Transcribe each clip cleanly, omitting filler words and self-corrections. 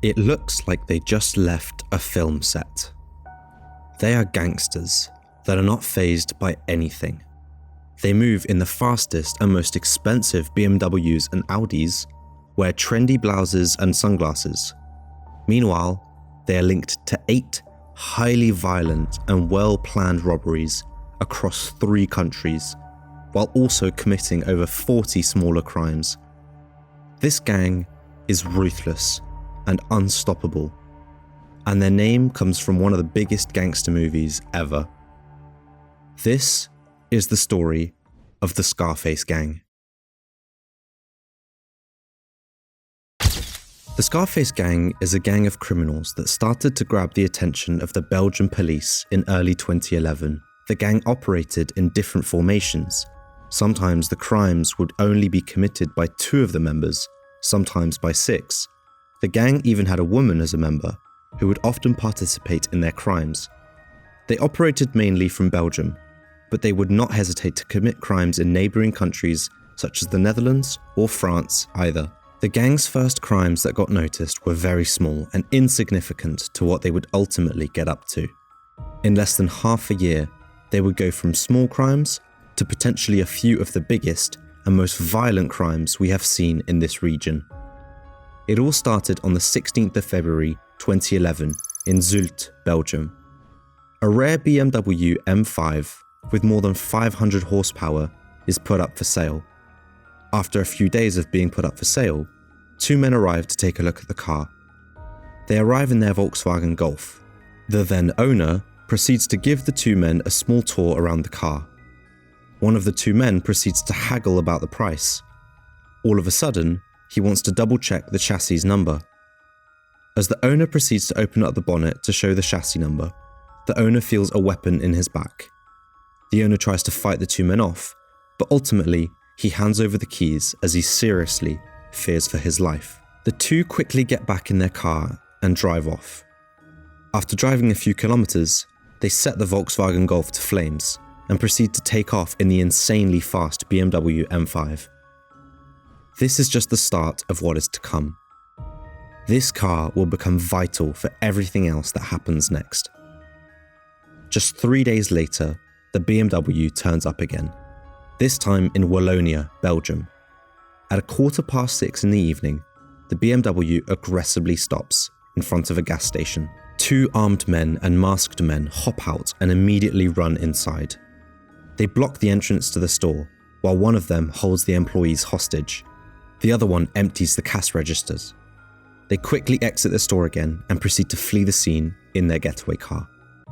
It looks like they just left a film set. They are gangsters that are not fazed by anything. They move in the fastest and most expensive BMWs and Audis, wear trendy blouses and sunglasses. Meanwhile, they are linked to 8 highly violent and well-planned robberies across 3 countries, while also committing over 40 smaller crimes. This gang is ruthless and unstoppable, and their name comes from one of the biggest gangster movies ever. This is the story of the Scarface gang. The Scarface gang is a gang of criminals that started to grab the attention of the Belgian police in early 2011. The gang operated in different formations. Sometimes the crimes would only be committed by 2 of the members, sometimes by 6. The gang even had a woman as a member, who would often participate in their crimes. They operated mainly from Belgium, but they would not hesitate to commit crimes in neighbouring countries such as the Netherlands or France either. The gang's first crimes that got noticed were very small and insignificant to what they would ultimately get up to. In less than half a year, they would go from small crimes to potentially a few of the biggest and most violent crimes we have seen in this region. It all started on the 16th of February 2011 in Zulte, Belgium. A rare BMW M5 with more than 500 horsepower is put up for sale. After a few days of being put up for sale, 2 men arrive to take a look at the car. They arrive in their Volkswagen Golf. The then owner proceeds to give the 2 men a small tour around the car. One of the 2 men proceeds to haggle about the price. All of a sudden, he wants to double check the chassis number. As the owner proceeds to open up the bonnet to show the chassis number, the owner feels a weapon in his back. The owner tries to fight the 2 men off, but ultimately, he hands over the keys as he seriously fears for his life. The 2 quickly get back in their car and drive off. After driving a few kilometers, they set the Volkswagen Golf to flames and proceed to take off in the insanely fast BMW M5. This is just the start of what is to come. This car will become vital for everything else that happens next. Just 3 days later, the BMW turns up again. This time in Wallonia, Belgium. At 6:15 in the evening, the BMW aggressively stops in front of a gas station. 2 armed men and masked men hop out and immediately run inside. They block the entrance to the store, while one of them holds the employees hostage. The other one empties the cash registers. They quickly exit the store again and proceed to flee the scene in their getaway car,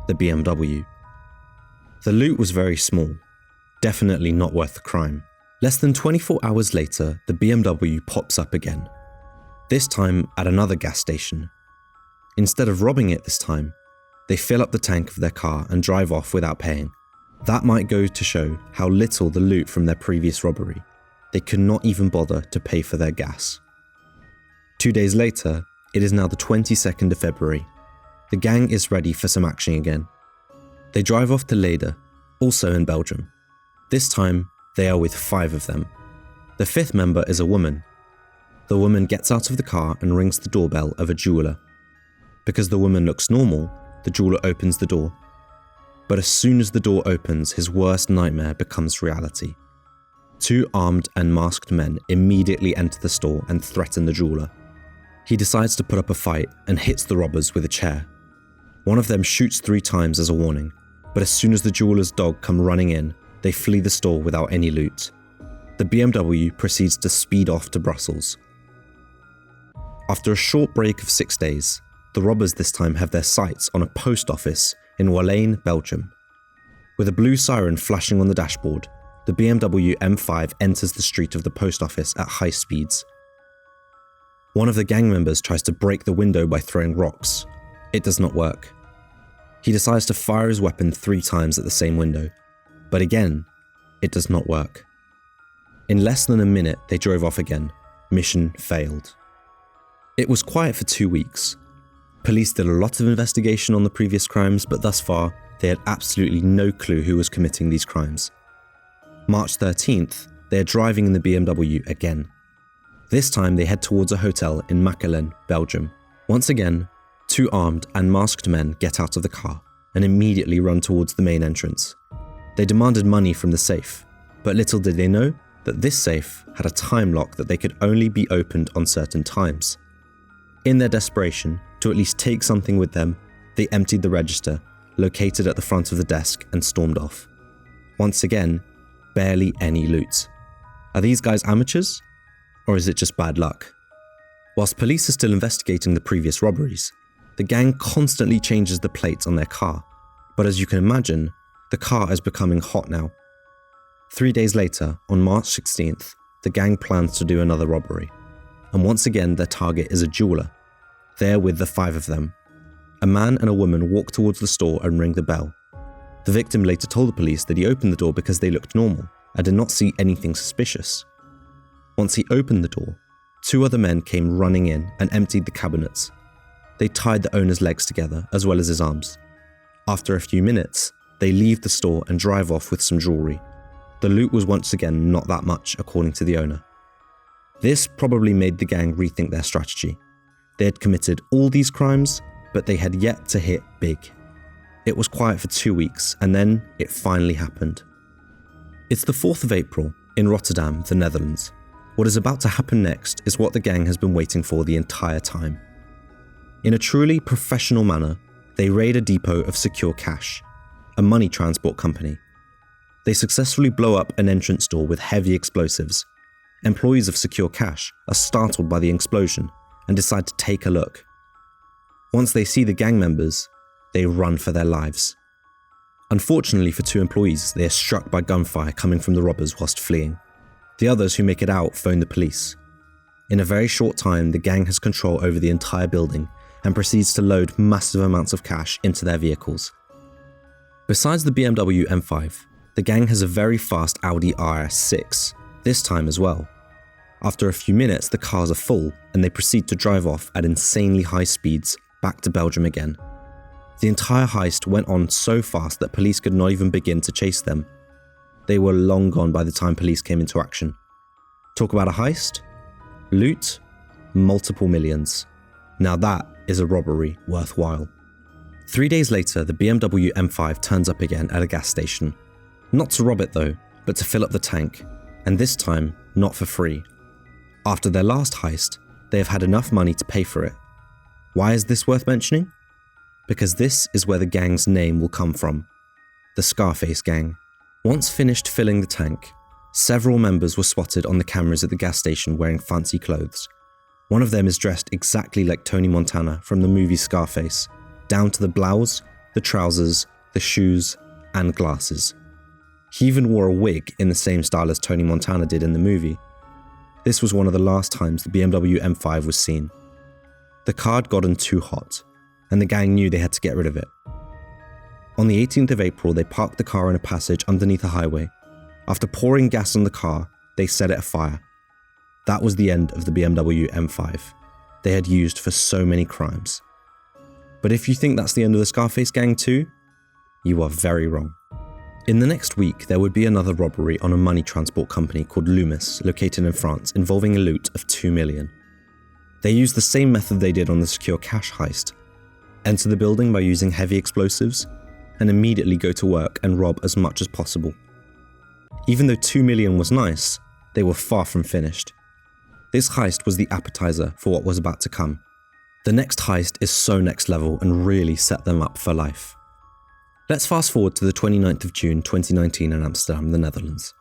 the BMW. The loot was very small. Definitely not worth the crime. Less than 24 hours later, the BMW pops up again. This time at another gas station. Instead of robbing it this time, they fill up the tank of their car and drive off without paying. That might go to show how little the loot from their previous robbery. They could not even bother to pay for their gas. 2 days later, it is now the 22nd of February. The gang is ready for some action again. They drive off to Leyden, also in Belgium. This time, they are with 5 of them. The 5th member is a woman. The woman gets out of the car and rings the doorbell of a jeweler. Because the woman looks normal, the jeweler opens the door. But as soon as the door opens, his worst nightmare becomes reality. 2 armed and masked men immediately enter the store and threaten the jeweler. He decides to put up a fight and hits the robbers with a chair. One of them shoots 3 times as a warning, but as soon as the jeweler's dog come running in, they flee the store without any loot. The BMW proceeds to speed off to Brussels. After a short break of 6 days, the robbers this time have their sights on a post office in Wallonia, Belgium. With a blue siren flashing on the dashboard, the BMW M5 enters the street of the post office at high speeds. One of the gang members tries to break the window by throwing rocks. It does not work. He decides to fire his weapon 3 times at the same window, but again, it does not work. In less than a minute, they drove off again. Mission failed. It was quiet for 2 weeks. Police did a lot of investigation on the previous crimes, but thus far, they had absolutely no clue who was committing these crimes. March 13th, they are driving in the BMW again. This time they head towards a hotel in Mechelen, Belgium. Once again, 2 armed and masked men get out of the car and immediately run towards the main entrance. They demanded money from the safe, but little did they know that this safe had a time lock that they could only be opened on certain times. In their desperation to at least take something with them, they emptied the register located at the front of the desk and stormed off. Once again, barely any loot. Are these guys amateurs? Or is it just bad luck? Whilst police are still investigating the previous robberies, the gang constantly changes the plates on their car. But as you can imagine, the car is becoming hot now. 3 days later, on March 16th, the gang plans to do another robbery. And once again, their target is a jeweler. There with the 5 of them. A man and a woman walk towards the store and ring the bell. The victim later told the police that he opened the door because they looked normal and did not see anything suspicious. Once he opened the door, 2 other men came running in and emptied the cabinets. They tied the owner's legs together as well as his arms. After a few minutes, they leave the store and drive off with some jewellery. The loot was once again not that much, according to the owner. This probably made the gang rethink their strategy. They had committed all these crimes, but they had yet to hit big. It was quiet for 2 weeks, and then it finally happened. It's the 4th of April in Rotterdam, the Netherlands. What is about to happen next is what the gang has been waiting for the entire time. In a truly professional manner, they raid a depot of secure cash, a money transport company. They successfully blow up an entrance door with heavy explosives. Employees of Secure Cash are startled by the explosion and decide to take a look. Once they see the gang members, they run for their lives. Unfortunately for 2 employees, they are struck by gunfire coming from the robbers whilst fleeing. The others who make it out phone the police. In a very short time, the gang has control over the entire building and proceeds to load massive amounts of cash into their vehicles. Besides the BMW M5, the gang has a very fast Audi RS6, this time as well. After a few minutes, the cars are full and they proceed to drive off at insanely high speeds back to Belgium again. The entire heist went on so fast that police could not even begin to chase them. They were long gone by the time police came into action. Talk about a heist? Loot? Multiple millions. Now that is a robbery worthwhile. 3 days later, the BMW M5 turns up again at a gas station. Not to rob it though, but to fill up the tank, and this time, not for free. After their last heist, they have had enough money to pay for it. Why is this worth mentioning? Because this is where the gang's name will come from. The Scarface gang. Once finished filling the tank, several members were spotted on the cameras at the gas station wearing fancy clothes. One of them is dressed exactly like Tony Montana from the movie Scarface, down to the blouse, the trousers, the shoes, and glasses. He even wore a wig in the same style as Tony Montana did in the movie. This was one of the last times the BMW M5 was seen. The car had gotten too hot, and the gang knew they had to get rid of it. On the 18th of April, they parked the car in a passage underneath a highway. After pouring gas on the car, they set it afire. That was the end of the BMW M5 they had used for so many crimes. But if you think that's the end of the Scarface gang too, you are very wrong. In the next week, there would be another robbery on a money transport company called Loomis, located in France, involving a loot of 2 million. They used the same method they did on the Secure Cash heist. Enter the building by using heavy explosives, and immediately go to work and rob as much as possible. Even though 2 million was nice, they were far from finished. This heist was the appetizer for what was about to come. The next heist is so next level and really set them up for life. Let's fast forward to the 29th of June 2019 in Amsterdam, the Netherlands.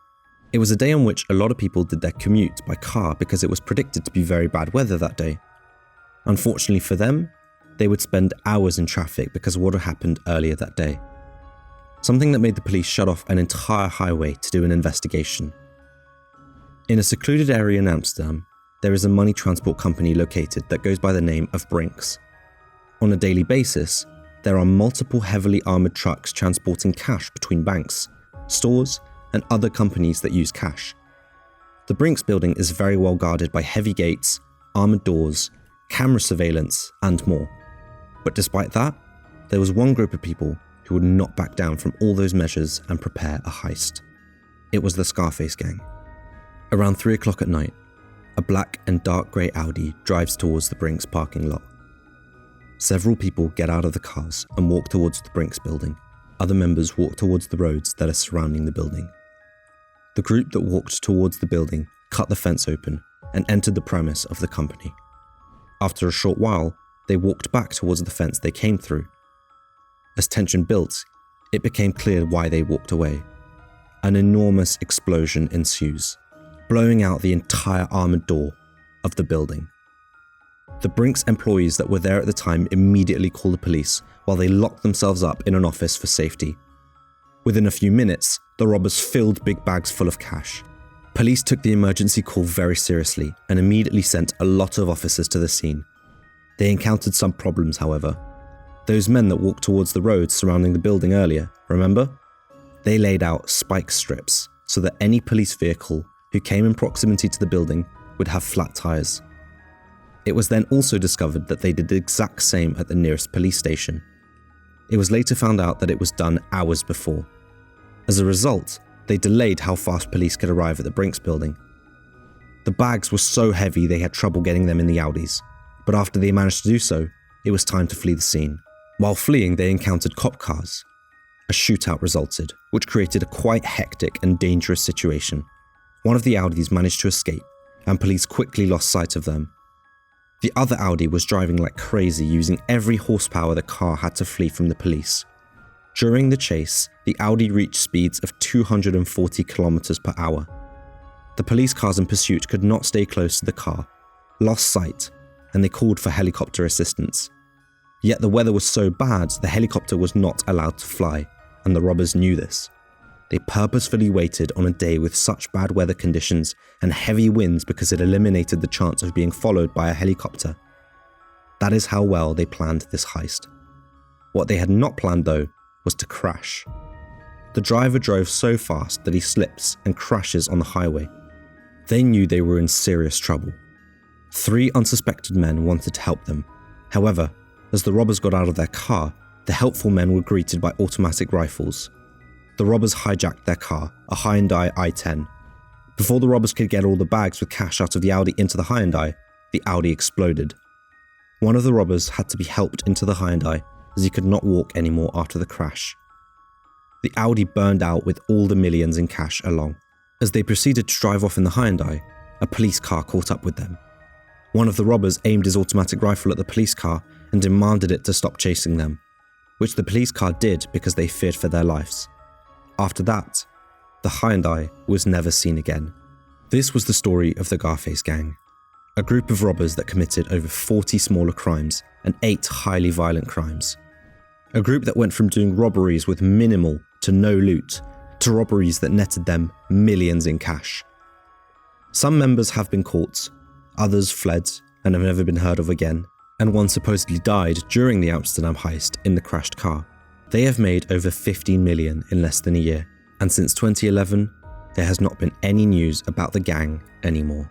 It was a day on which a lot of people did their commute by car because it was predicted to be very bad weather that day. Unfortunately for them, they would spend hours in traffic because of what had happened earlier that day. Something that made the police shut off an entire highway to do an investigation. In a secluded area in Amsterdam, there is a money transport company located that goes by the name of Brinks. On a daily basis, there are multiple heavily armoured trucks transporting cash between banks, stores, and other companies that use cash. The Brinks building is very well guarded by heavy gates, armoured doors, camera surveillance, and more. But despite that, there was one group of people who would not back down from all those measures and prepare a heist. It was the Scarface gang. Around 3 o'clock at night, a black and dark grey Audi drives towards the Brinks parking lot. Several people get out of the cars and walk towards the Brinks building. Other members walk towards the roads that are surrounding the building. The group that walked towards the building cut the fence open and entered the premise of the company. After a short while, they walked back towards the fence they came through. As tension built, it became clear why they walked away. An enormous explosion ensues, blowing out the entire armoured door of the building. The Brinks employees that were there at the time immediately called the police while they locked themselves up in an office for safety. Within a few minutes, the robbers filled big bags full of cash. Police took the emergency call very seriously and immediately sent a lot of officers to the scene. They encountered some problems, however. Those men that walked towards the roads surrounding the building earlier, remember? They laid out spike strips so that any police vehicle who came in proximity to the building would have flat tires. It was then also discovered that they did the exact same at the nearest police station. It was later found out that it was done hours before. As a result, they delayed how fast police could arrive at the Brinks building. The bags were so heavy they had trouble getting them in the Audis, but after they managed to do so, it was time to flee the scene. While fleeing, they encountered cop cars. A shootout resulted, which created a quite hectic and dangerous situation. One of the Audis managed to escape, and police quickly lost sight of them. The other Audi was driving like crazy, using every horsepower the car had to flee from the police. During the chase, the Audi reached speeds of 240 kilometers per hour. The police cars in pursuit could not stay close to the car, lost sight, and they called for helicopter assistance. Yet the weather was so bad, the helicopter was not allowed to fly, and the robbers knew this. They purposefully waited on a day with such bad weather conditions and heavy winds because it eliminated the chance of being followed by a helicopter. That is how well they planned this heist. What they had not planned, though, was to crash. The driver drove so fast that he slips and crashes on the highway. They knew they were in serious trouble. 3 unsuspected men wanted to help them. However, as the robbers got out of their car, the helpful men were greeted by automatic rifles. The robbers hijacked their car, a Hyundai i10. Before the robbers could get all the bags with cash out of the Audi into the Hyundai, the Audi exploded. One of the robbers had to be helped into the Hyundai as he could not walk anymore after the crash. The Audi burned out with all the millions in cash along. As they proceeded to drive off in the Hyundai, a police car caught up with them. One of the robbers aimed his automatic rifle at the police car and demanded it to stop chasing them, which the police car did because they feared for their lives. After that, the Hyundai was never seen again. This was the story of the Scarface gang, a group of robbers that committed over 40 smaller crimes and 8 highly violent crimes. A group that went from doing robberies with minimal to no loot to robberies that netted them millions in cash. Some members have been caught, others fled and have never been heard of again, and one supposedly died during the Amsterdam heist in the crashed car. They have made over 15 million in less than a year, and since 2011, there has not been any news about the gang anymore.